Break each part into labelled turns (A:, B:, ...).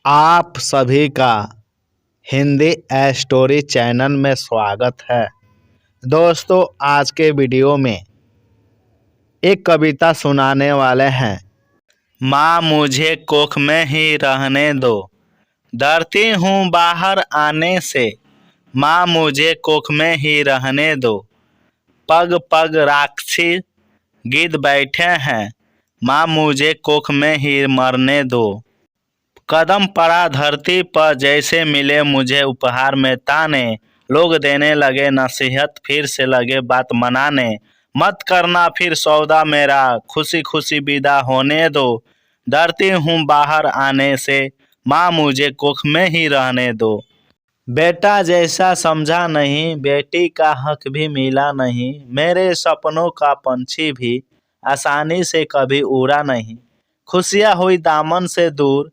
A: आप सभी का हिंदी स्टोरी चैनल में स्वागत है। दोस्तों, आज के वीडियो में एक कविता सुनाने वाले हैं। माँ मुझे कोख में ही रहने दो, डरती हूँ बाहर आने से। माँ मुझे कोख में ही रहने दो, पग पग राक्षसी गिद्ध बैठे हैं। माँ मुझे कोख में ही मरने दो। कदम पड़ा धरती पर जैसे मिले मुझे उपहार में ताने। लोग देने लगे नसीहत, फिर से लगे बात मनाने। मत करना फिर सौदा मेरा, खुशी खुशी विदा होने दो। डरती हूँ बाहर आने से, माँ मुझे कोख में ही रहने दो। बेटा जैसा समझा नहीं, बेटी का हक भी मिला नहीं। मेरे सपनों का पंछी भी आसानी से कभी उड़ा नहीं। खुशियाँ हुई दामन से दूर,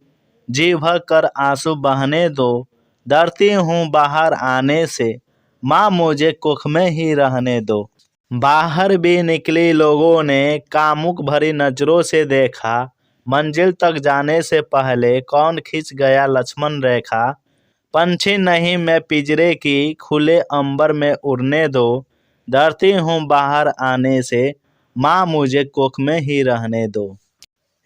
A: जी भर कर आंसू बहने दो। डरती हूँ बाहर आने से, माँ मुझे कोख में ही रहने दो। बाहर भी निकली लोगों ने कामुक भरी नजरों से देखा। मंजिल तक जाने से पहले कौन खींच गया लक्ष्मण रेखा। पंछी नहीं मैं पिंजरे की, खुले अंबर में उड़ने दो। डरती हूँ बाहर आने से, माँ मुझे कोख में ही रहने दो।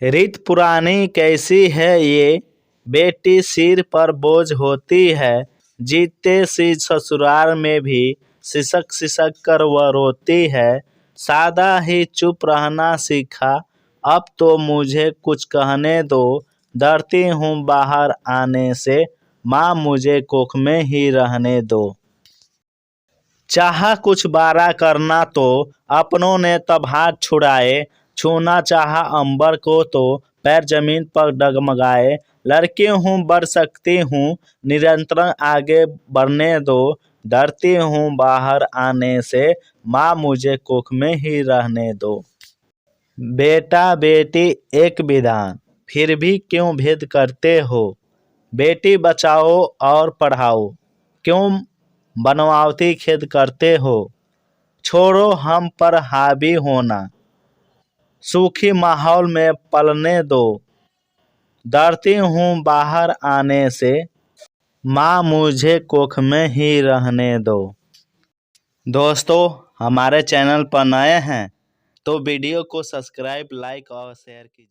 A: रीत पुरानी कैसी है ये, बेटी सिर पर बोझ होती है। जीते सी ससुराल में भी सिसक सिसक कर वह रोती है। सादा ही चुप रहना सीखा, अब तो मुझे कुछ कहने दो। डरती हूँ बाहर आने से, माँ मुझे कोख में ही रहने दो। चाहा कुछ बारा करना तो अपनों ने तब हाथ छुड़ाए। छूना चाहा अंबर को तो पैर जमीन पर डगमगाए। लड़की हूँ बढ़ सकती हूँ, निरंतर आगे बढ़ने दो। डरती हूँ बाहर आने से, माँ मुझे कोख में ही रहने दो। बेटा बेटी एक विधान, फिर भी क्यों भेद करते हो। बेटी बचाओ और पढ़ाओ, क्यों बनवावती खेद करते हो। छोड़ो हम पर हावी होना, सूखी माहौल में पलने दो। डरती हूँ बाहर आने से, माँ मुझे कोख में ही रहने दो। दोस्तों, हमारे चैनल पर नए हैं तो वीडियो को सब्सक्राइब, लाइक और शेयर कीजिए।